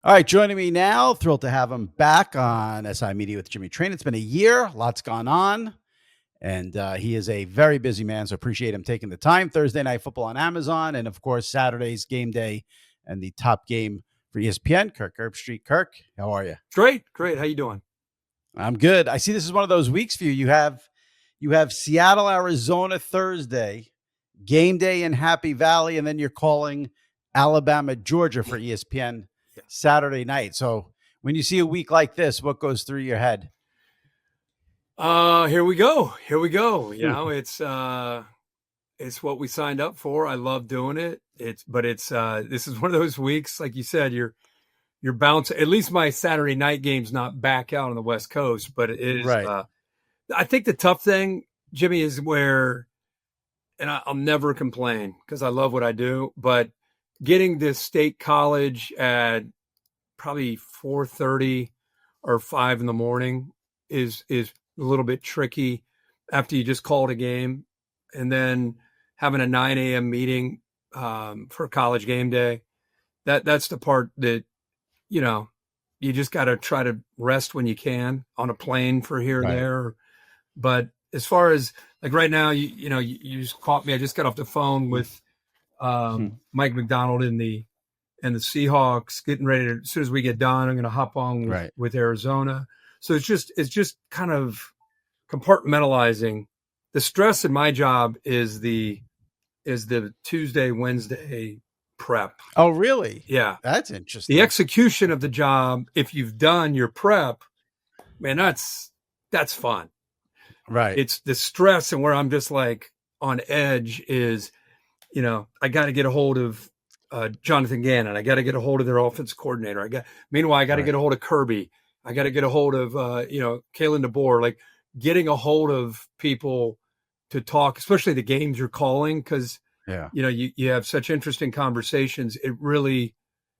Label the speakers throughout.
Speaker 1: All right, joining me now. Thrilled to have him back on SI Media with Jimmy Train. It's been a year, lots gone on, and he is a very busy man. So appreciate him taking the time. Thursday Night Football on Amazon, and of course Saturday's Game Day and the top game for ESPN. Kirk Herbstreit. Kirk, how are you?
Speaker 2: Great. How you doing?
Speaker 1: I'm good. I see this is one of those weeks for you. You have Seattle, Arizona Thursday, Game Day in Happy Valley, and then you're calling Alabama, Georgia for ESPN Saturday night. So when you see a week like this, what goes through your head?
Speaker 2: Here we go. You know, it's what we signed up for. I love doing it. This is one of those weeks, like you said, you're bouncing. At least my Saturday night game's not back out on the West Coast, but it is.
Speaker 1: Right.
Speaker 2: I think the tough thing, Jimmy, is where, and I'll never complain because I love what I do, but getting this state college at probably 4:30 or 5 in the morning is a little bit tricky after you just called a game, and then having a 9 a.m. meeting for college game day. That's the part that, you know, you just got to try to rest when you can on a plane for here or there. But as far as like right now, you just caught me. I just got off the phone with Mike McDonald and the Seahawks, getting ready to, as soon as we get done, I'm going to hop on with Arizona. So it's just kind of compartmentalizing. The stress in my job is the Tuesday, Wednesday prep.
Speaker 1: Oh, really?
Speaker 2: Yeah.
Speaker 1: That's interesting.
Speaker 2: The execution of the job, if you've done your prep, man, that's fun.
Speaker 1: Right.
Speaker 2: It's the stress, and where I'm just like on edge is, I got to get a hold of Jonathan Gannon. I got to get a hold of their offense coordinator. Meanwhile, I got to get a hold of Kirby. I got to get a hold of, Kalen DeBoer, like getting a hold of people to talk, especially the games you're calling. Cause you have such interesting conversations. It really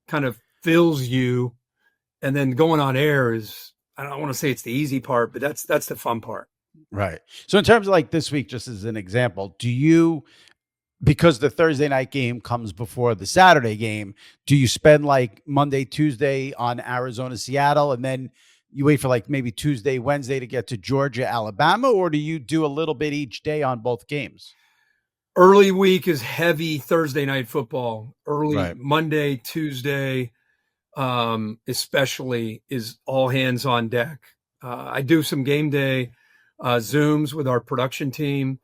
Speaker 2: kind of fills you. And then going on air is, I don't want to say it's the easy part, but that's the fun part.
Speaker 1: Right. So in terms of like this week, just as an example, because the Thursday night game comes before the Saturday game, do you spend like Monday, Tuesday on Arizona, Seattle, and then you wait for like maybe Tuesday, Wednesday to get to Georgia, Alabama, or do you do a little bit each day on both games?
Speaker 2: Early week is heavy Thursday night football. Early Monday, Tuesday, especially, is all hands on deck. I do some game day Zooms with our production team.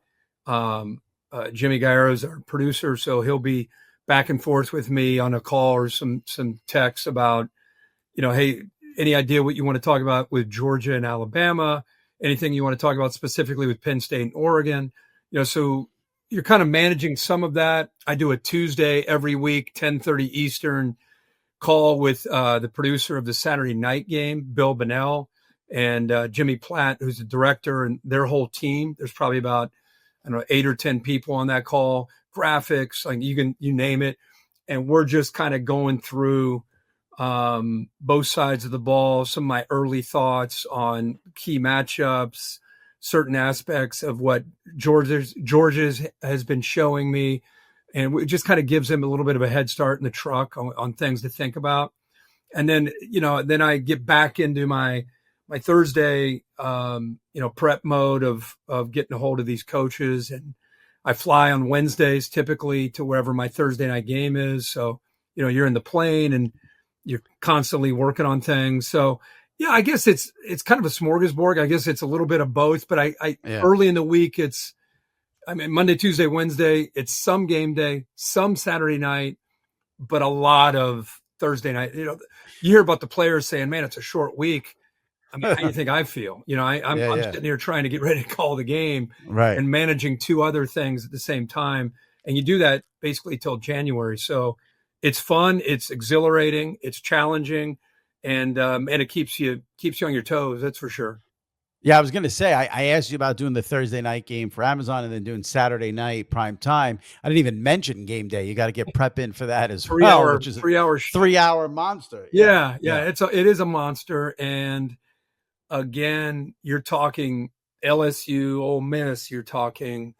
Speaker 2: Jimmy Gallo is our producer, so he'll be back and forth with me on a call or some texts about, hey, any idea what you want to talk about with Georgia and Alabama? Anything you want to talk about specifically with Penn State and Oregon? So you're kind of managing some of that. I do a Tuesday every week, 10:30 Eastern call with the producer of the Saturday night game, Bill Bonnell, and Jimmy Platt, who's the director, and their whole team. There's probably about 8 or 10 people on that call, graphics, like you name it. And we're just kind of going through both sides of the ball, some of my early thoughts on key matchups, certain aspects of what Georgia's has been showing me. And it just kind of gives them a little bit of a head start in the truck on things to think about. And then, then I get back into my Thursday, prep mode of getting a hold of these coaches, and I fly on Wednesdays typically to wherever my Thursday night game is. So, you're in the plane and you're constantly working on things. So yeah, I guess it's kind of a smorgasbord. I guess it's a little bit of both, but early in the week, Monday, Tuesday, Wednesday, it's some game day, some Saturday night, but a lot of Thursday night. You hear about the players saying, man, it's a short week. I mean, how do you think I feel? I'm sitting here trying to get ready to call the game and managing two other things at the same time. And you do that basically till January. So it's fun. It's exhilarating. It's challenging. And it keeps you on your toes. That's for sure.
Speaker 1: Yeah, I was going to say, I asked you about doing the Thursday night game for Amazon and then doing Saturday night prime time. I didn't even mention game day. You got to get prep in for that as well, which is a 3-hour monster.
Speaker 2: Yeah. It is a monster. And again, you're talking LSU, Ole Miss, you're talking,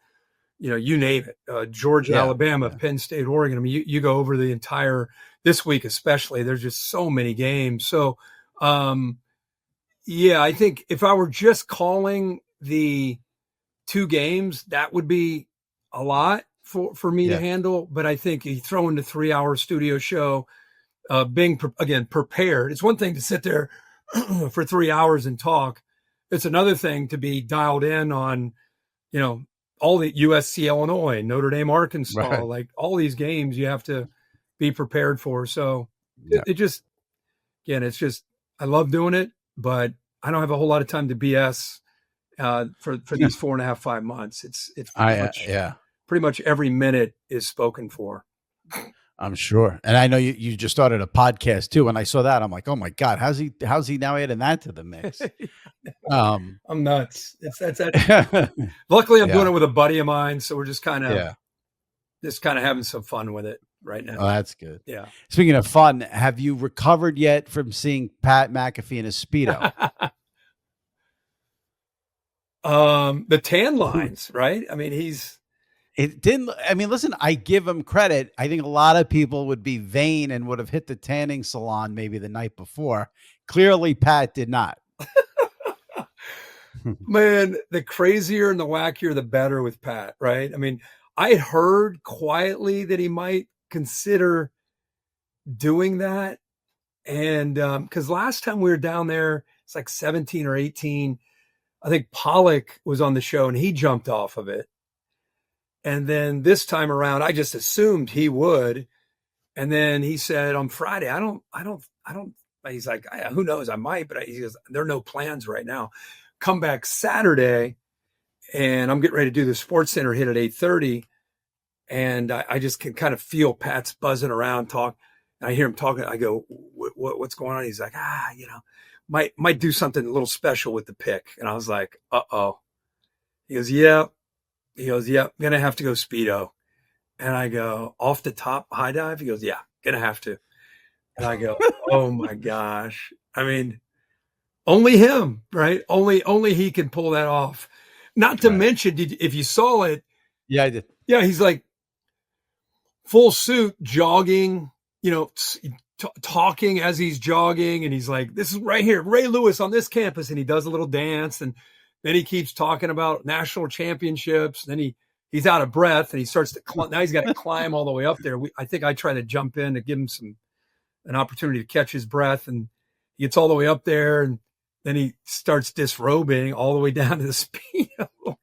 Speaker 2: you name it, Georgia, Alabama, Penn State, Oregon. I mean, you go over the entire this week especially, there's just so many games. So, yeah, I think if I were just calling the 2 games, that would be a lot for me to handle. But I think you throw in the 3-hour studio show, being again prepared. It's one thing to sit there for 3 hours and talk. It's another thing to be dialed in on, all the USC, Illinois, Notre Dame, Arkansas, like all these games you have to be prepared for. So it just, again, it's just, I love doing it, but I don't have a whole lot of time to BS for these 4.5, 5 months. It's pretty much every minute is spoken for.
Speaker 1: I'm sure. And I know you just started a podcast too. When I saw that, I'm like, oh my God, how's he now adding that to the mix?
Speaker 2: I'm nuts. That's luckily I'm doing it with a buddy of mine. So we're just kind of having some fun with it right now.
Speaker 1: Oh, that's good.
Speaker 2: Yeah.
Speaker 1: Speaking of fun, have you recovered yet from seeing Pat McAfee in a Speedo?
Speaker 2: The tan lines, right? I mean,
Speaker 1: listen, I give him credit. I think a lot of people would be vain and would have hit the tanning salon maybe the night before. Clearly, Pat did not.
Speaker 2: Man, the crazier and the wackier, the better with Pat, right? I mean, I had heard quietly that he might consider doing that. And because last time we were down there, it's like 17 or 18. I think Pollock was on the show and he jumped off of it. And then this time around, I just assumed he would. And then he said on Friday, I don't, he's like, who knows? I might, but he goes, there are no plans right now. Come back Saturday and I'm getting ready to do the Sports Center hit at 8:30. And I just can kind of feel Pat's buzzing around, talk. And I hear him talking. I go, what's going on? He's like, might do something a little special with the pick. And I was like, uh-oh. He goes, yeah. He goes, yeah, going to have to go Speedo. And I go, off the top high dive? He goes, yeah, going to have to. And I go, oh my gosh. I mean, only him, right? Only he can pull that off. Not to mention, if you saw it.
Speaker 1: Yeah, I did.
Speaker 2: Yeah, he's like full suit, jogging, talking as he's jogging. And he's like, this is right here, Ray Lewis on this campus. And he does a little dance. And then he keeps talking about national championships. Then he's out of breath and he starts to now he's got to climb all the way up there. I think I try to jump in to give him an opportunity to catch his breath, and he gets all the way up there, and then he starts disrobing all the way down to the Speedo.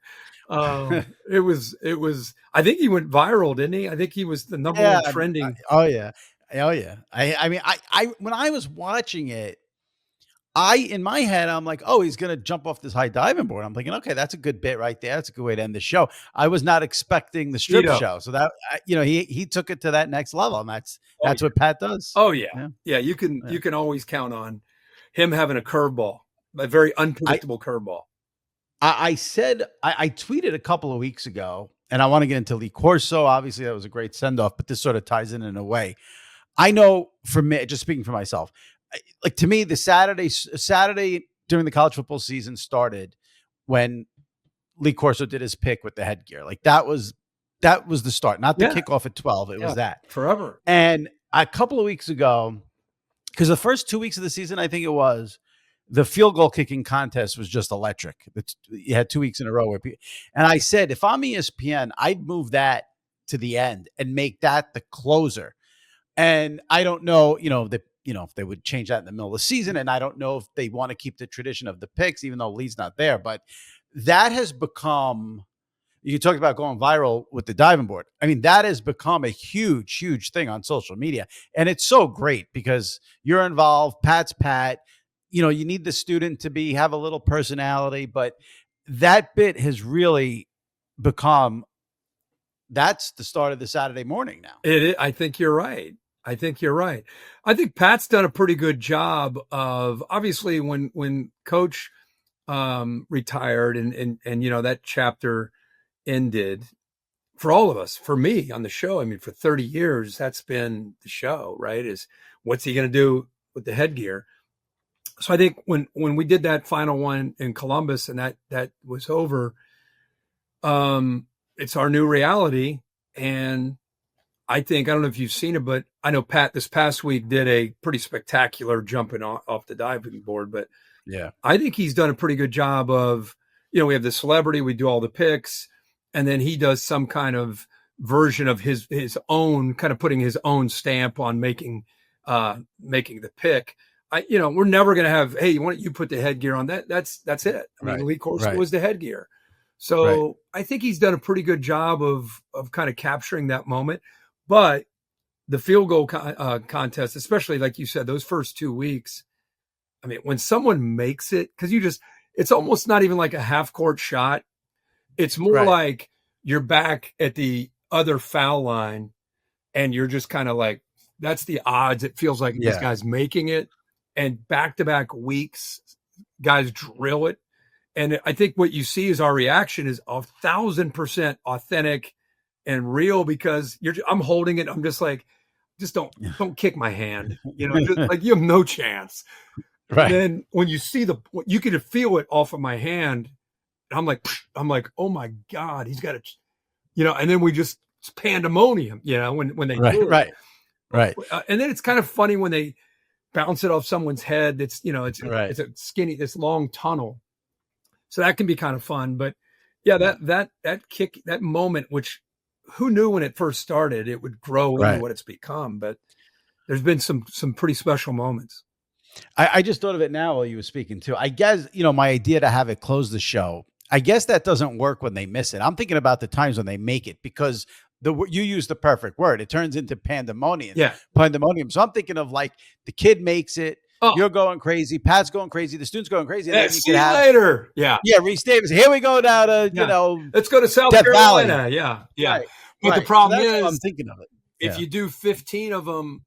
Speaker 2: It was. I think he went viral, didn't he? I think he was the number one trending.
Speaker 1: Oh yeah. I mean, when I was watching it, in my head, I'm like, oh, he's going to jump off this high diving board. I'm thinking, okay, that's a good bit right there. That's a good way to end the show. I was not expecting the strip show. So that, he took it to that next level, and that's what Pat does.
Speaker 2: Oh yeah. Yeah. You can always count on him having a curveball, a very unpredictable curveball.
Speaker 1: I said, I tweeted a couple of weeks ago, and I want to get into Lee Corso. Obviously that was a great send off, but this sort of ties in a way. I know for me, just speaking for myself, like to me, the Saturday during the college football season started when Lee Corso did his pick with the headgear. Like that was the start, not the kickoff at 12. It was that
Speaker 2: forever.
Speaker 1: And a couple of weeks ago, because the first 2 weeks of the season, I think it was, the field goal kicking contest was just electric. You had 2 weeks in a row and I said, if I'm ESPN, I'd move that to the end and make that the closer. And I don't know, if they would change that in the middle of the season. And I don't know if they want to keep the tradition of the picks, even though Lee's not there. But that has become, you talked about going viral with the diving board. I mean, that has become a huge, huge thing on social media. And it's so great because you're involved. Pat's Pat. You need the student to have a little personality. But that bit has really become, that's the start of the Saturday morning now.
Speaker 2: I think you're right. I think Pat's done a pretty good job of, obviously when Coach retired and that chapter ended for all of us, for me on the show. I mean, for 30 years, that's been the show, right? Is what's he going to do with the headgear? So I think when we did that final one in Columbus and that was over, it's our new reality. And I don't know if you've seen it, but I know Pat this past week did a pretty spectacular jumping off the diving board. But
Speaker 1: Yeah.
Speaker 2: I think he's done a pretty good job of, we have the celebrity, we do all the picks, and then he does some kind of version of his own, kind of putting his own stamp on making the pick. We're never going to have, hey, why don't you put the headgear on that? That's it. I mean, Lee Corso was the headgear. So I think he's done a pretty good job of kind of capturing that moment. But the field goal contest, especially like you said, those first 2 weeks, I mean, when someone makes it, because it's almost not even like a half court shot. It's more like you're back at the other foul line and you're just kind of like, that's the odds. It feels like this guy's making it. And back-to-back weeks, guys drill it. And I think what you see is our reaction is 1,000% authentic and real, because I'm holding it. I'm just like, just don't kick my hand. Just, like, you have no chance. Right. And then when you see you can feel it off of my hand. I'm like, oh my God, he's got it. And then it's pandemonium, when they do it.
Speaker 1: Right.
Speaker 2: And then it's kind of funny when they bounce it off someone's head. It's a skinny, this long tunnel. So that can be kind of fun. But that kick, that moment, which who knew when it first started, it would grow into what it's become. But there's been some pretty special moments.
Speaker 1: I just thought of it now while you were speaking too. I guess, my idea to have it close the show, I guess that doesn't work when they miss it. I'm thinking about the times when they make it, because you use the perfect word. It turns into pandemonium. Yeah. Pandemonium. So I'm thinking of like the kid makes it. Oh. You're going crazy. Pat's going crazy. The student's going crazy. And then
Speaker 2: see you later. Yeah.
Speaker 1: Yeah. Reese Davis. Here we go now to,
Speaker 2: let's go to South Carolina. Valley. Yeah. Yeah.
Speaker 1: Right.
Speaker 2: But the problem is,
Speaker 1: I'm thinking of it.
Speaker 2: If you do 15 of them,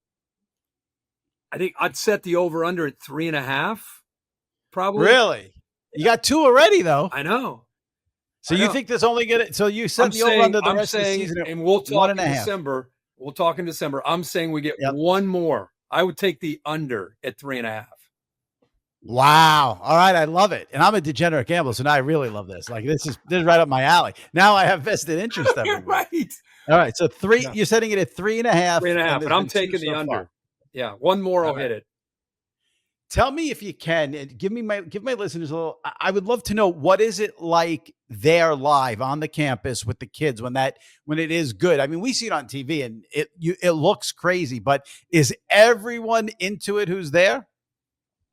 Speaker 2: I think I'd set the over under at 3.5. Probably.
Speaker 1: Really? You got 2 already though.
Speaker 2: I know.
Speaker 1: So you think there's only good? So you set the over under the rest of the season,
Speaker 2: and we'll talk in December. We'll talk in December. I'm saying we get one more. I would take the under at 3.5.
Speaker 1: Wow! All right, I love it, and I'm a degenerate gambler, so now I really love this. Like this is right up my alley. Now I have vested interest.
Speaker 2: Right.
Speaker 1: All right, so 3. Yeah. You're setting it at 3.5.
Speaker 2: 3.5, and I'm taking the under. Far. Yeah, one more, I'll hit it.
Speaker 1: Tell me if you can, and give my listeners a little. I would love to know, what is it like there live on the campus with the kids when it is good? I mean, we see it on TV and it looks crazy, but is everyone into it who's there?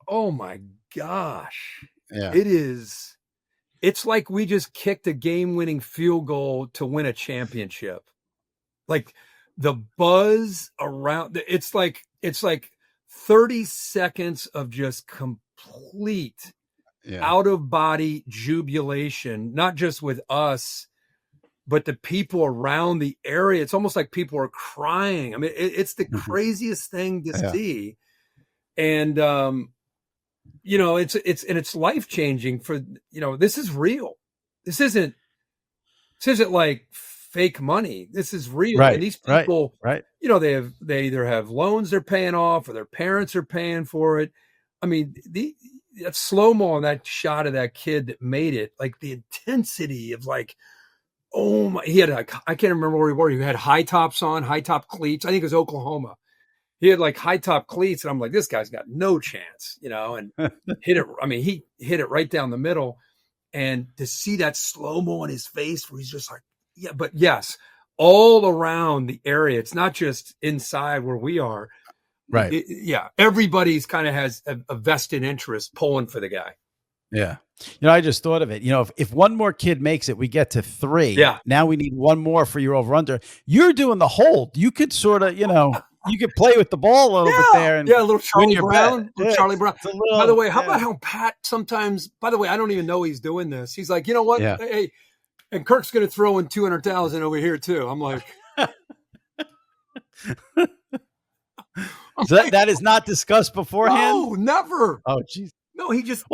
Speaker 2: Oh my gosh.
Speaker 1: Yeah.
Speaker 2: It is. It's like we just kicked a game-winning field goal to win a championship. Like the buzz around, it's like 30 seconds of just complete out-of-body jubilation, not just with us, but the people around the area. It's almost like people are crying. I mean, it's the craziest thing to see. And, it's life-changing for, this is real. This isn't like fake money. This is real.
Speaker 1: Right,
Speaker 2: and these people, they either have loans they're paying off or their parents are paying for it. I mean, that slow-mo on that shot of that kid that made it, like the intensity of like, oh my, he had I can't remember where he was. He had high top cleats. I think it was Oklahoma. He had like high top cleats. And I'm like, this guy's got no chance, and hit it. I mean, he hit it right down the middle. And to see that slow-mo on his face where he's just like, yeah, but yes, all around the area. It's not just inside where we are.
Speaker 1: Right.
Speaker 2: Everybody's kind of has a vested interest pulling for the guy.
Speaker 1: Yeah. I just thought of it. If one more kid makes it, we get to 3.
Speaker 2: Yeah.
Speaker 1: Now we need one more for your over under. You're doing the hold. You could sort of, you could play with the ball a little bit there. And
Speaker 2: a little Charlie Brown. Charlie Brown. By the way, how about how Pat sometimes, by the way, I don't even know he's doing this. He's like, you know what?
Speaker 1: Yeah.
Speaker 2: Hey, and Kirk's going to throw in 200,000 over here too. I'm like,
Speaker 1: so that is not discussed beforehand?
Speaker 2: No, never.
Speaker 1: Oh, geez.
Speaker 2: No, he just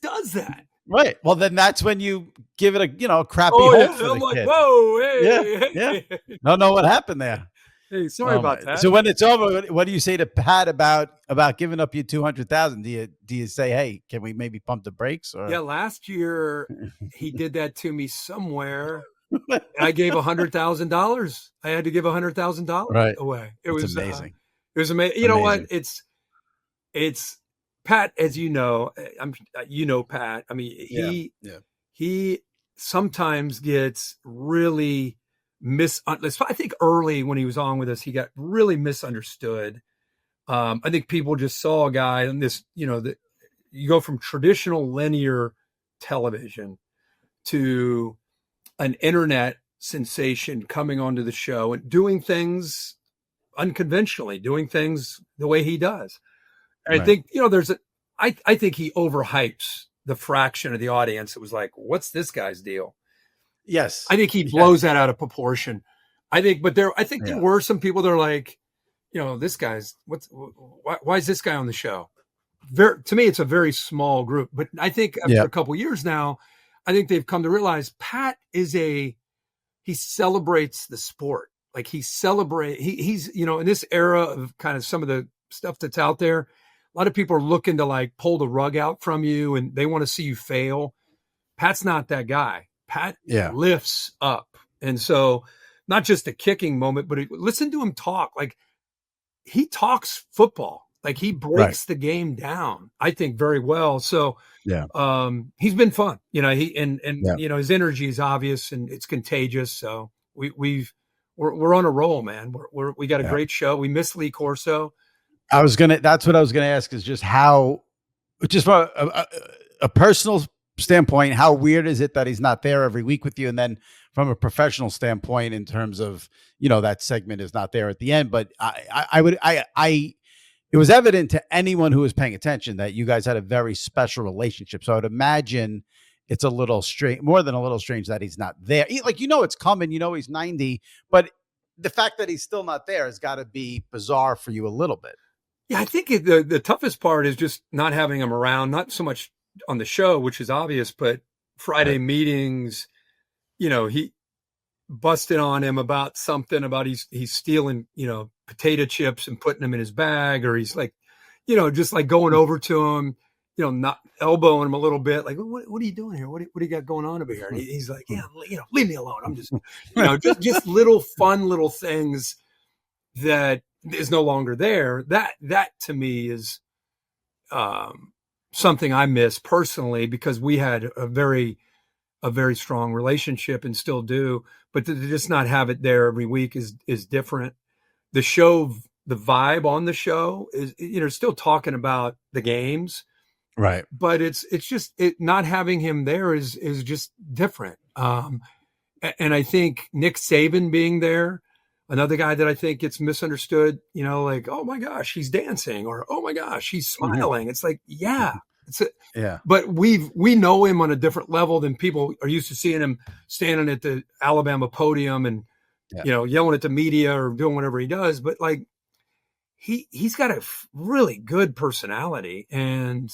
Speaker 2: does that.
Speaker 1: Right. Well, then that's when you give it a crappy hold for the kid.
Speaker 2: Whoa, hey.
Speaker 1: Yeah. Don't know what happened there.
Speaker 2: Hey, sorry about that.
Speaker 1: So when it's over, what do you say to Pat about giving up your 200,000? Do you say, hey, can we maybe pump the brakes? Or
Speaker 2: last year he did that to me somewhere. and I gave $100,000. I had to give $100,000
Speaker 1: Right.
Speaker 2: away.
Speaker 1: It's amazing.
Speaker 2: It was amazing. You know what? It's Pat, as you know, Pat. I mean, he sometimes gets really I think early when he was on with us, he got really misunderstood. I think people just saw a guy in this, that you go from traditional linear television to an internet sensation coming onto the show and doing things unconventionally, doing things the way he does. And I think, I think he overhypes the fraction of the audience that was like, what's this guy's deal?
Speaker 1: Yes.
Speaker 2: I think he blows that out of proportion. I think there were some people that are like, this guy's why is this guy on the show? To me, it's a very small group, but I think after a couple of years now, I think they've come to realize Pat he celebrates the sport. Like he's in this era of kind of some of the stuff that's out there. A lot of people are looking to like pull the rug out from you and they want to see you fail. Pat's not that guy. Pat lifts up. And so not just a kicking moment, but listen to him talk. Like he talks football. Like he breaks the game down, I think, very well. So he's been fun. His energy is obvious and it's contagious. So we're on a roll, man. We got a great show. We miss Lee Corso.
Speaker 1: That's what I was gonna ask, is just from a personal standpoint, how weird is it that he's not there every week with you? And then from a professional standpoint, in terms of, that segment is not there at the end. But it was evident to anyone who was paying attention that you guys had a very special relationship. So I would imagine it's a little strange, more than a little strange, that he's not there. It's coming, he's 90, but the fact that he's still not there has got to be bizarre for you a little bit.
Speaker 2: Yeah, I think the toughest part is just not having him around, not so much on the show, which is obvious, but Friday meetings, he busted on him about something about he's stealing, potato chips and putting them in his bag, or he's like, just like going over to him, not elbowing him a little bit, like, what are you doing here? What do you got going on over here? And he's like, leave me alone. I'm just, just little fun little things that is no longer there. That to me is something I miss personally, because we had a very strong relationship and still do, but to just not have it there every week is different. The show, the vibe on the show is, still talking about the games,
Speaker 1: right?
Speaker 2: But it's just not having him there is just different. And I think Nick Saban being there, another guy that I think gets misunderstood, like, oh my gosh, he's dancing, or oh my gosh, he's smiling. It's like, but we know him on a different level than people are used to seeing him standing at the Alabama podium and, yelling at the media or doing whatever he does. But like, he's got a really good personality, and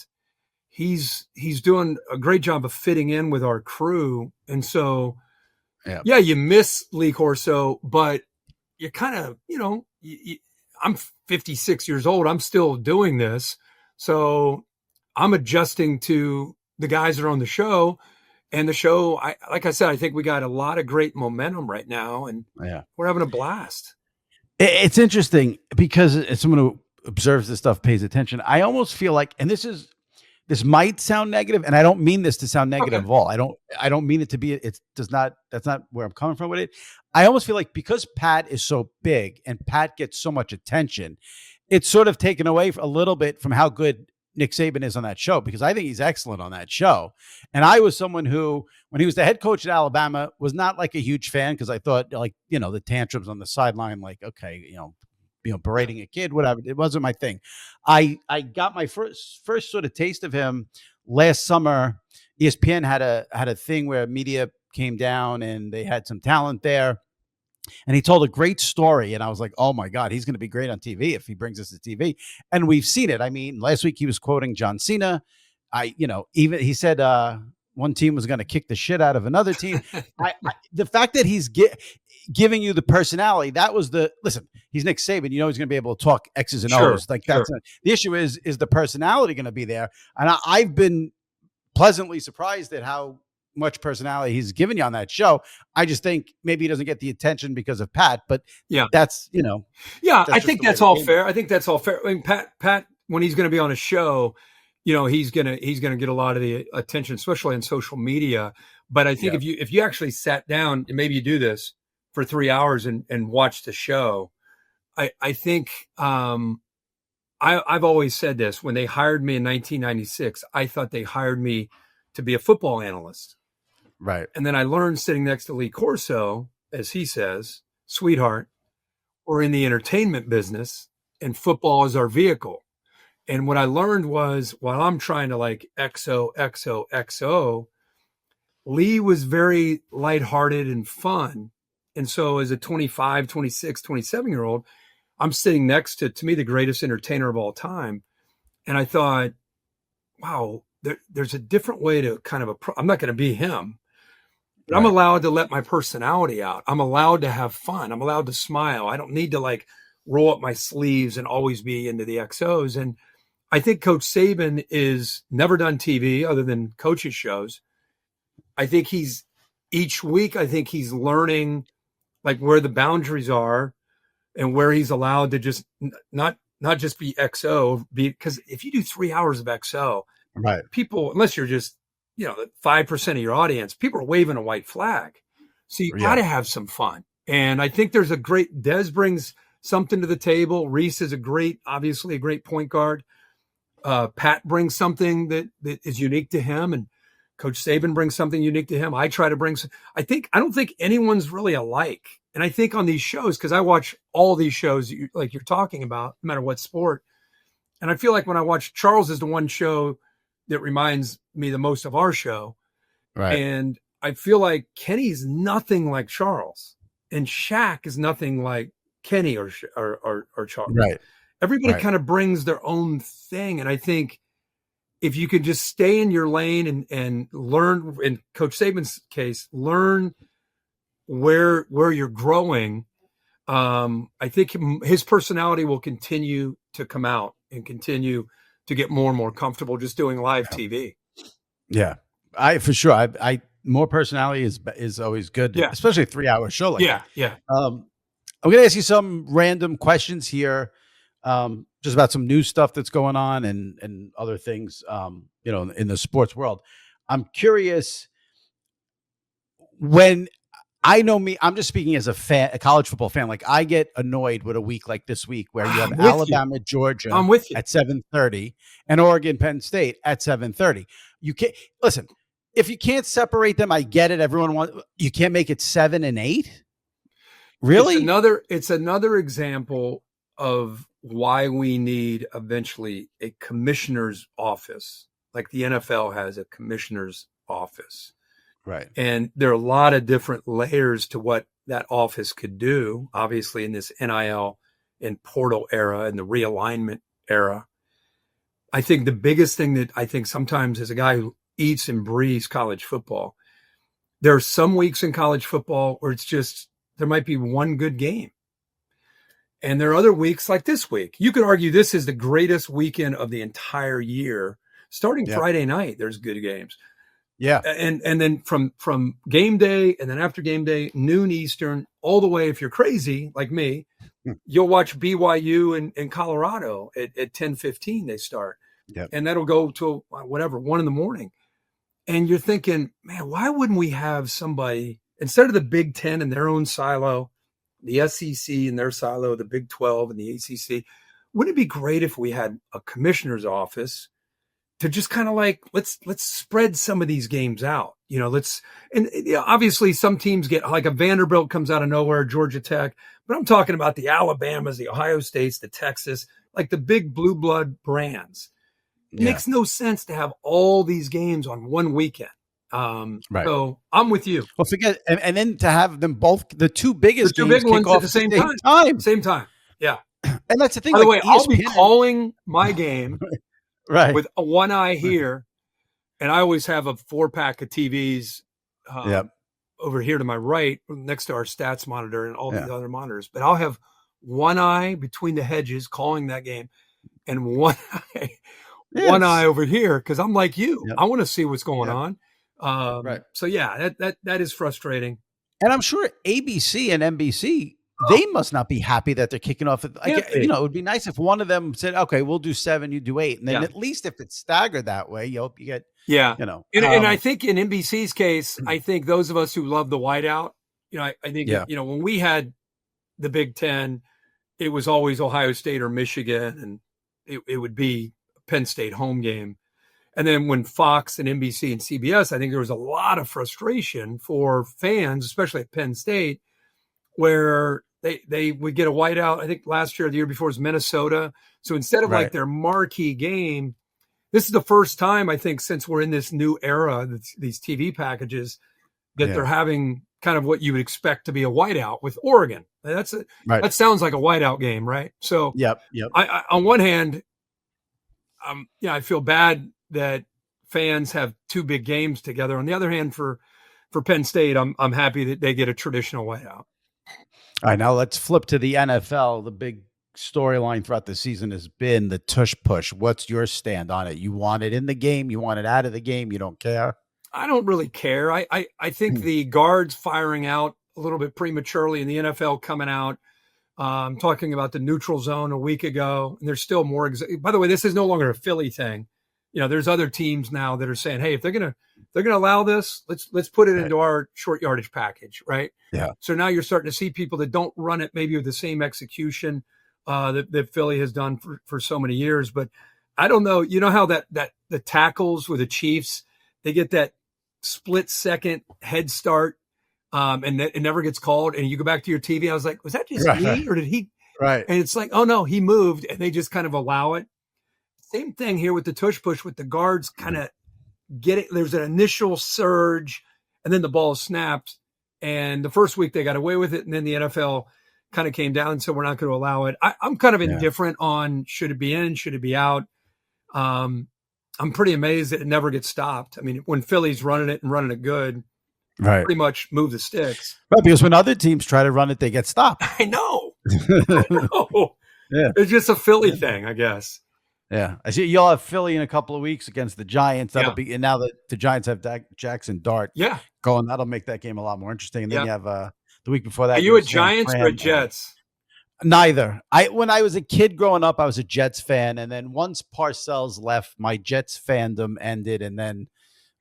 Speaker 2: he's doing a great job of fitting in with our crew. And so, you miss Lee Corso, but you're kind of, I'm 56 years old. I'm still doing this. So I'm adjusting to the guys that are on the show, and the show, like I said, I think we got a lot of great momentum right now, and we're having a blast.
Speaker 1: It's interesting because as someone who observes this stuff, pays attention, I almost feel like, and this might sound negative, and I don't mean this to sound negative at all. I don't mean it to be, that's not where I'm coming from with it. I almost feel like because Pat is so big and Pat gets so much attention, it's sort of taken away a little bit from how good Nick Saban is on that show, because I think he's excellent on that show. And I was someone who, when he was the head coach at Alabama, was not like a huge fan, because I thought, like, the tantrums on the sideline, like, okay, berating a kid, whatever. It wasn't my thing. I got my first sort of taste of him last summer. ESPN had a thing where media came down and they had some talent there. And he told a great story, and I was like, oh my God, he's going to be great on TV if he brings us to TV. And we've seen it. I mean, last week he was quoting John Cena. Even he said one team was going to kick the shit out of another team. The fact that he's giving you the personality, that was listen, he's Nick Saban. He's going to be able to talk X's and O's. Like that's the issue is the personality going to be there? And I've been pleasantly surprised at how much personality he's given you on that show. I just think maybe he doesn't get the attention because of Pat, but
Speaker 2: Yeah.
Speaker 1: that's,
Speaker 2: Yeah,
Speaker 1: that's
Speaker 2: I
Speaker 1: just
Speaker 2: think
Speaker 1: the way
Speaker 2: that's
Speaker 1: the
Speaker 2: all
Speaker 1: game
Speaker 2: fair. I think that's all fair. I mean, Pat, when he's going to be on a show, he's gonna get a lot of the attention, especially on social media. But I think
Speaker 1: Yeah.
Speaker 2: if you actually sat down and maybe you do this for 3 hours and watch the show, I think I've always said this. When they hired me in 1996, I thought they hired me to be a football analyst.
Speaker 1: Right.
Speaker 2: And then I learned sitting next to Lee Corso, as he says, sweetheart, we're in the entertainment business and football is our vehicle. And what I learned was while I'm trying to like XO, Lee was very lighthearted and fun. And so as a 25, 26, 27-year-old, I'm sitting next to me, the greatest entertainer of all time. And I thought, wow, there's a different way to kind of I'm not going to be him, but I'm allowed to let my personality out. I'm allowed to have fun. I'm allowed to smile. I don't need to like roll up my sleeves and always be into the XOs. And I think Coach Saban is never done TV other than coaches shows. I think each week, I think he's learning like where the boundaries are and where he's allowed to just not just be XO, because if you do 3 hours of XO,
Speaker 1: right,
Speaker 2: people, unless you're just, 5% of your audience, people are waving a white flag. So you got to have some fun. And I think there's Des brings something to the table. Reese is obviously a great point guard. Pat brings something that is unique to him, and Coach Saban brings something unique to him. I try to bring I don't think anyone's really alike. And I think on these shows, because I watch all these shows like you're talking about, no matter what sport. And I feel like when I watch Charles is the one show that reminds me the most of our show.
Speaker 1: right.
Speaker 2: And I feel like Kenny's nothing like Charles, and Shaq is nothing like Kenny or Charles.
Speaker 1: Right.
Speaker 2: Everybody kind of brings their own thing. And I think if you could just stay in your lane and learn, in Coach Saban's case, learn where you're growing, I think his personality will continue to come out and continue to get more and more comfortable just doing live TV.
Speaker 1: Yeah, for sure. I more personality is always good, especially a 3-hour show like that.
Speaker 2: Yeah.
Speaker 1: I'm going to ask you some random questions here, just about some new stuff that's going on and other things, in the sports world. I'm curious when. I know me, I'm just speaking as a college football fan. Like I get annoyed with a week like this week where you have Alabama, Georgia at 7:30 and Oregon, Penn State at 7:30. You can't listen. If you can't separate them, I get it. You can't make it 7 and 8. Really?
Speaker 2: It's another example of why we need eventually a commissioner's office. Like the NFL has a commissioner's office.
Speaker 1: Right.
Speaker 2: And there are a lot of different layers to what that office could do, obviously, in this NIL and portal era and the realignment era. I think the biggest thing that I think sometimes as a guy who eats and breathes college football, there are some weeks in college football where it's just, there might be one good game. And there are other weeks like this week. You could argue this is the greatest weekend of the entire year. Starting Friday night, there's good games.
Speaker 1: Yeah.
Speaker 2: And then from game day and then after game day, noon Eastern, all the way, if you're crazy like me, you'll watch BYU in Colorado at 10:15 they start.
Speaker 1: Yep.
Speaker 2: And that'll go to 1 a.m. And you're thinking, man, why wouldn't we have somebody, instead of the Big Ten in their own silo, the SEC in their silo, the Big 12 and the ACC, wouldn't it be great if we had a commissioner's office to just kind of like, let's spread some of these games out, obviously some teams get like a Vanderbilt comes out of nowhere, Georgia Tech, but I'm talking about the Alabamas, the Ohio States, the Texas, like the big blue blood brands. It makes no sense to have all these games on one weekend.
Speaker 1: Right.
Speaker 2: So I'm with you.
Speaker 1: Well, forget, and then to have them both, the two biggest
Speaker 2: big
Speaker 1: games
Speaker 2: ones
Speaker 1: kick off
Speaker 2: at the same time. Same time. Yeah.
Speaker 1: And that's the thing.
Speaker 2: By the way,
Speaker 1: ESPN,
Speaker 2: I'll be calling my game
Speaker 1: right
Speaker 2: with one eye here, and I always have a 4-pack of TVs over here to my right, next to our stats monitor and all the other monitors. But I'll have one eye between the hedges calling that game, and one eye over here because I'm like you. I want to see what's going on.
Speaker 1: Right.
Speaker 2: So yeah, that is frustrating.
Speaker 1: And I'm sure ABC and NBC, they must not be happy that they're kicking off.
Speaker 2: Can't be.
Speaker 1: It would be nice if one of them said, "Okay, we'll do 7, you do 8," and then
Speaker 2: Yeah.
Speaker 1: at least if it's staggered that way, you hope you get,
Speaker 2: Yeah.
Speaker 1: you know.
Speaker 2: And I think in NBC's case, I think those of us who love the whiteout, I think,
Speaker 1: Yeah.
Speaker 2: when we had the Big Ten, it was always Ohio State or Michigan, and it would be a Penn State home game. And then when Fox and NBC and CBS, I think there was a lot of frustration for fans, especially at Penn State, where they would get a whiteout. I think last year or the year before was Minnesota. So instead of like their marquee game, this is the first time I think since we're in this new era, these TV packages, that they're having kind of what you would expect to be a whiteout with Oregon. That sounds like a whiteout game, right? So
Speaker 1: Yep.
Speaker 2: I on one hand, I feel bad that fans have two big games together. On the other hand, for Penn State, I'm happy that they get a traditional whiteout.
Speaker 1: All right, now let's flip to the NFL. The big storyline throughout the season has been the Tush Push. What's your stand on it? You want it in the game? You want it out of the game? You don't care?
Speaker 2: I don't really care. I think the guards firing out a little bit prematurely and the NFL coming out. Talking about the neutral zone a week ago, and there's still more. By the way, this is no longer a Philly thing. There's other teams now that are saying, "Hey, if they're gonna allow this, let's put it into our short yardage package," right?
Speaker 1: Yeah.
Speaker 2: So now you're starting to see people that don't run it maybe with the same execution that Philly has done for so many years. But I don't know. You know how that the tackles with the Chiefs, they get that split second head start. And it never gets called. And you go back to your TV. I was like, was that just me or did he?
Speaker 1: Right.
Speaker 2: And it's like, oh no, he moved, and they just kind of allow it. Same thing here with the Tush Push, with the guards kind of get it. There's an initial surge, and then the ball snaps. And the first week they got away with it, and then the NFL kind of came down and said, we're not going to allow it. I'm kind of indifferent on should it be in, should it be out. I'm pretty amazed that it never gets stopped. I mean, when Philly's running it and running it good,
Speaker 1: right,
Speaker 2: pretty much move the sticks.
Speaker 1: Right, because when other teams try to run it, they get stopped.
Speaker 2: I know. Yeah, it's just a Philly thing, I guess.
Speaker 1: Yeah, I see you'll have Philly in a couple of weeks against the Giants. That'll be, and now that the Giants have Jackson Dart, going, that'll make that game a lot more interesting. And then you have the week before that.
Speaker 2: Are you a Giants or a Jets?
Speaker 1: Neither. When I was a kid growing up, I was a Jets fan, and then once Parcells left, my Jets fandom ended, and then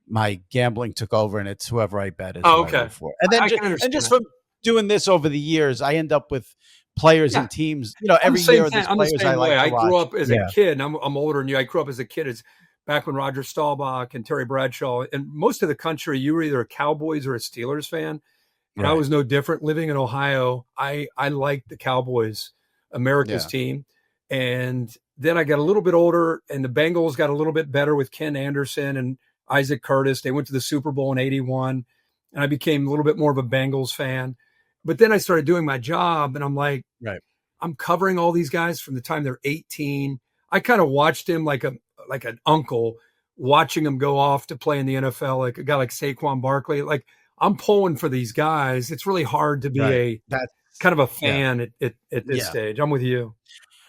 Speaker 1: my gambling took over, and it's whoever I bet is.
Speaker 2: Oh, okay.
Speaker 1: And then just from doing this over the years, I end up with players and teams. Every year there's players I like. I
Speaker 2: grew up as a kid, and I'm older than you. I grew up as a kid. It's back when Roger Staubach and Terry Bradshaw, and most of the country, you were either a Cowboys or a Steelers fan. And I was no different. Living in Ohio, I liked the Cowboys, America's team. And then I got a little bit older, and the Bengals got a little bit better with Ken Anderson and Isaac Curtis. They went to the Super Bowl in '81, and I became a little bit more of a Bengals fan. But then I started doing my job, and I'm like, I'm covering all these guys from the time they're 18. I kind of watched him like an uncle, watching him go off to play in the NFL, like a guy like Saquon Barkley. Like, I'm pulling for these guys. It's really hard to be that's kind of a fan at this stage. I'm with you.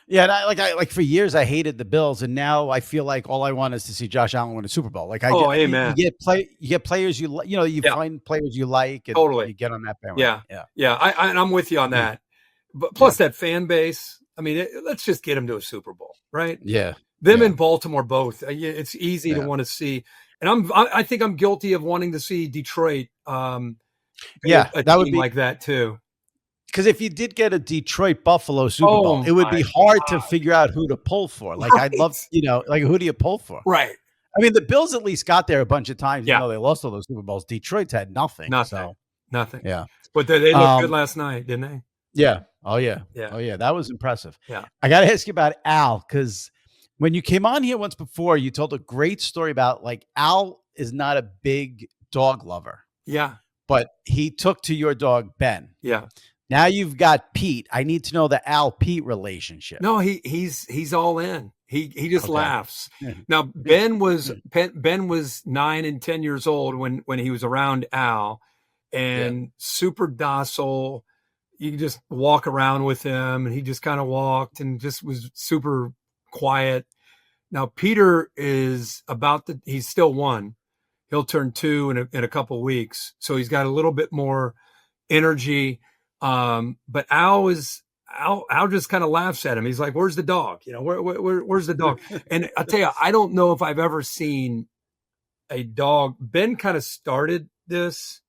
Speaker 1: Yeah, and I for years I hated the Bills, and now I feel like all I want is to see Josh Allen win a Super Bowl. Like
Speaker 2: amen.
Speaker 1: You get players you find players you like, and you get on that bandwagon.
Speaker 2: And I'm with you on that. But plus that fan base. I mean, let's just get them to a Super Bowl, right?
Speaker 1: Yeah,
Speaker 2: them in Baltimore both. It's easy to want to see. And I think I'm guilty of wanting to see Detroit. A that would be like that too.
Speaker 1: Because if you did get a Detroit Buffalo Super Bowl, it would be hard to figure out who to pull for. Like I'd love, like who do you pull for?
Speaker 2: Right.
Speaker 1: I mean, the Bills at least got there a bunch of times. They lost all those Super Bowls. Detroit's had nothing.
Speaker 2: Nothing.
Speaker 1: Yeah.
Speaker 2: But they looked good last night, didn't they?
Speaker 1: Yeah. Oh yeah. Oh yeah. That was impressive. Yeah. I got to ask you about Al, because when you came on here once before, you told a great story about like Al is not a big dog lover.
Speaker 2: Yeah.
Speaker 1: But he took to your dog, Ben.
Speaker 2: Yeah.
Speaker 1: Now you've got Pete. I need to know the Al Pete relationship.
Speaker 2: No, he's all in. He just laughs. Now Ben was 9 and 10 years old when he was around Al, and super docile. You could just walk around with him, and he just kind of walked and just was super quiet. Now Peter is he's still 1. He'll turn 2 in a couple weeks. So he's got a little bit more energy. But Al just kind of laughs at him. He's like, "Where's the dog? Where's the dog?" And I tell you, I don't know if I've ever seen a dog. Ben kind of started this.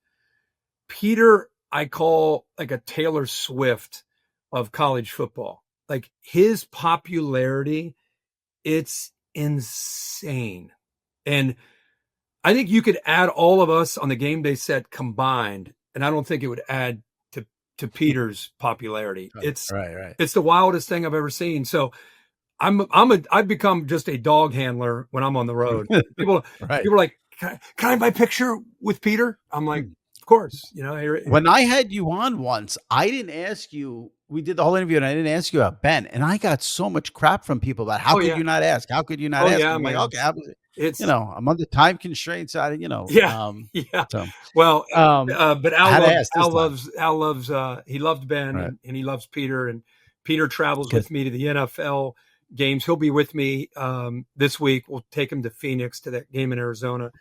Speaker 2: Peter, I call like a Taylor Swift of college football. Like his popularity, it's insane. And I think you could add all of us on the game day set combined, and I don't think it would add to Peter's popularity. It's
Speaker 1: right.
Speaker 2: It's the wildest thing I've ever seen. So I've become just a dog handler when I'm on the road. People are like, can I have my picture with Peter? I'm like, of course.
Speaker 1: When I had you on once, I didn't ask you. We did the whole interview, and I didn't ask you about Ben. And I got so much crap from people about how could you not ask? How could you not ask?
Speaker 2: Yeah,
Speaker 1: I'm like, okay,
Speaker 2: it's
Speaker 1: I'm under time constraints.
Speaker 2: Yeah.
Speaker 1: So,
Speaker 2: well, but Al loves he loved Ben and he loves Peter, and Peter travels with me to the NFL games. He'll be with me this week. We'll take him to Phoenix to that game in Arizona.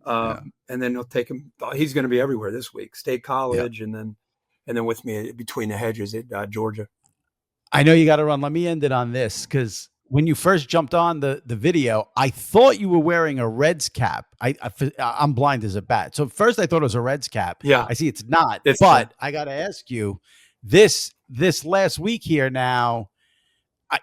Speaker 2: And then he'll take him. He's going to be everywhere this week. State College, and then with me between the hedges at Georgia.
Speaker 1: I know you got to run. Let me end it on this, because when you first jumped on the video, I thought you were wearing a Reds cap. I'm blind as a bat. So first I thought it was a Reds cap.
Speaker 2: Yeah.
Speaker 1: I see it's not. But I got to ask you, this last week here now,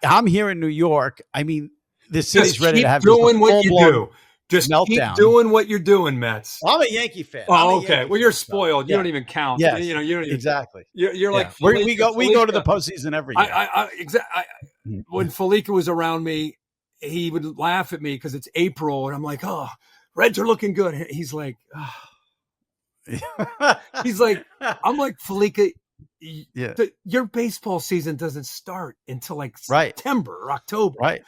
Speaker 1: I'm here in New York. I mean, the city's ready to have
Speaker 2: doing what you do. Just
Speaker 1: meltdown.
Speaker 2: Keep doing what you're doing, Mets.
Speaker 1: Well, I'm a Yankee fan.
Speaker 2: Oh, okay. Well, you're spoiled. You don't even count.
Speaker 1: Yes,
Speaker 2: you don't even,
Speaker 1: exactly.
Speaker 2: You're like
Speaker 1: we go to the postseason every year.
Speaker 2: When Felica was around me, he would laugh at me because it's April, and I'm like, "Oh, Reds are looking good." He's like, he's like, I'm like, Felica, your baseball season doesn't start until like September or October.
Speaker 1: Right.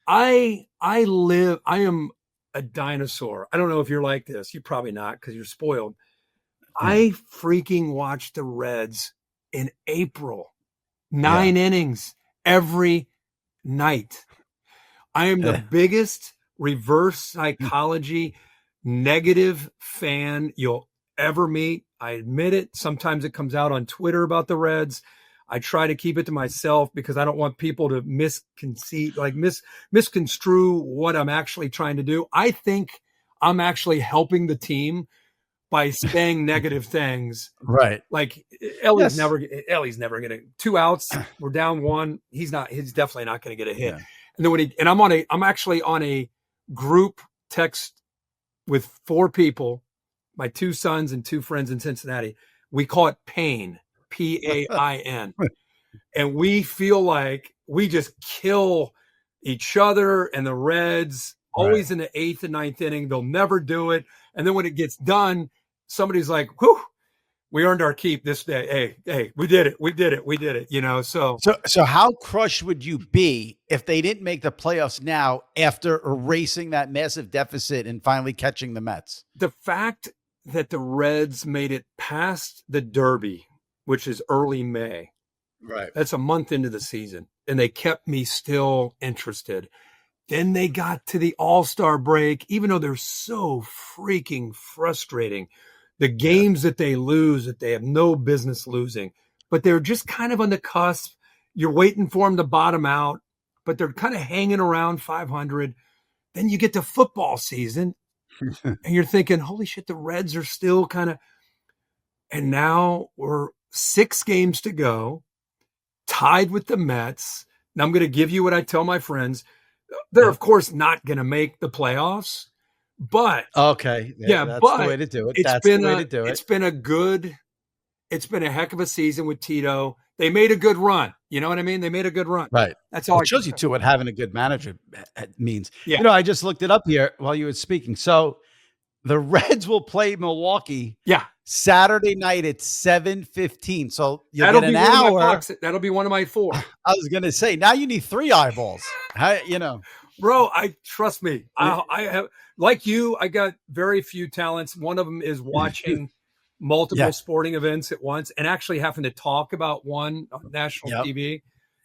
Speaker 2: I am a dinosaur. I don't know if you're like this. You're probably not because you're spoiled. I freaking watched the Reds in April, 9 innings every night. I am the biggest reverse psychology negative fan you'll ever meet. I admit it. Sometimes it comes out on Twitter about the Reds. I try to keep it to myself because I don't want people to misconstrue what I'm actually trying to do. I think I'm actually helping the team by saying negative things.
Speaker 1: Right.
Speaker 2: Like Ellie's never going to 2 outs. We're down 1. He's definitely not going to get a hit. Yeah. And then I'm actually on a group text with 4 people, my 2 sons and 2 friends in Cincinnati. We call it PAIN. PAIN. And we feel like we just kill each other and the Reds always in the 8th and 9th inning. They'll never do it. And then when it gets done, somebody's like, whew, we earned our keep this day. Hey, we did it. So
Speaker 1: how crushed would you be if they didn't make the playoffs now after erasing that massive deficit and finally catching the Mets?
Speaker 2: The fact that the Reds made it past the Derby, which is early May.
Speaker 1: Right.
Speaker 2: That's a month into the season. And they kept me still interested. Then they got to the All-Star break, even though they're so freaking frustrating. The games that they lose, that they have no business losing, but they're just kind of on the cusp. You're waiting for them to bottom out, but they're kind of hanging around 500. Then you get to football season and you're thinking, holy shit, the Reds are still kind of, and now we're 6 games to go, tied with the Mets. Now I'm going to give you what I tell my friends. They're of course not going to make the playoffs, but
Speaker 1: that's the way to do it.
Speaker 2: It's been a heck of a season with Tito. They made a good run. You know what I mean? They made a good run.
Speaker 1: Right.
Speaker 2: That's all.
Speaker 1: It shows you too what having a good manager means.
Speaker 2: Yeah.
Speaker 1: I just looked it up here while you were speaking. So the Reds will play Milwaukee.
Speaker 2: Yeah.
Speaker 1: Saturday night at 7:15. So
Speaker 2: that'll be an hour. That'll be one of my 4.
Speaker 1: I was going to say, now you need 3 eyeballs.
Speaker 2: Bro, trust me. I have, like you, I got very few talents. One of them is watching multiple sporting events at once and actually having to talk about one on national TV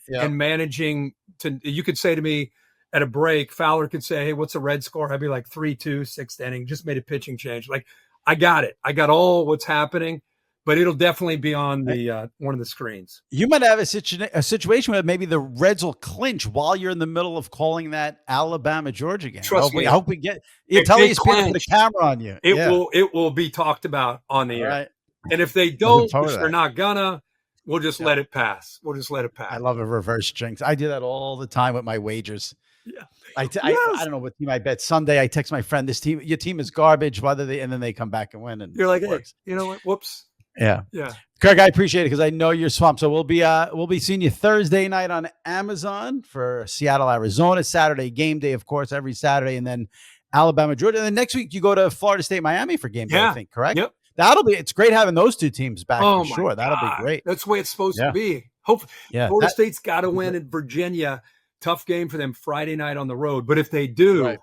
Speaker 2: and managing to, you could say to me, at a break, Fowler could say, "Hey, what's the red score?" I'd be like 3-2, sixth inning, just made a pitching change. Like, I got it. I got all what's happening, but it'll definitely be on the one of the screens.
Speaker 1: You might have a situation where maybe the Reds will clinch while you're in the middle of calling that Alabama Georgia game.
Speaker 2: Trust me.
Speaker 1: I hope we get. You tell ESPN to put a camera on you.
Speaker 2: It will be talked about on the air.
Speaker 1: Right.
Speaker 2: And if they don't, which they're not gonna, we'll just let it pass. We'll just let it pass.
Speaker 1: I love a reverse jinx. I do that all the time with my wagers.
Speaker 2: Yeah.
Speaker 1: I don't know what team I bet Sunday. I text my friend, your team is garbage. And then they come back and win. And
Speaker 2: you're like, hey, you know what? Whoops.
Speaker 1: Yeah.
Speaker 2: Yeah.
Speaker 1: Kirk, I appreciate it because I know you're swamped. So we'll be seeing you Thursday night on Amazon for Seattle, Arizona, Saturday game day, of course, every Saturday, and then Alabama, Georgia. And then next week you go to Florida State, Miami for game day, I think, correct?
Speaker 2: Yep.
Speaker 1: It's great having those two teams back for sure. That'll be great.
Speaker 2: That's the way it's supposed to be. Florida State's got to win in Virginia. Tough game for them Friday night on the road. But if they do,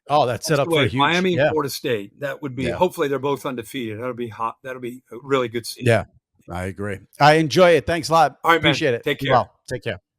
Speaker 1: that's set up for a huge
Speaker 2: Miami and Florida State. That would be hopefully they're both undefeated. That'll be hot. That'll be a really good season.
Speaker 1: Yeah, I agree. I enjoy it. Thanks a lot.
Speaker 2: All right,
Speaker 1: appreciate
Speaker 2: man.
Speaker 1: it.
Speaker 2: Take care.
Speaker 1: Well, take care.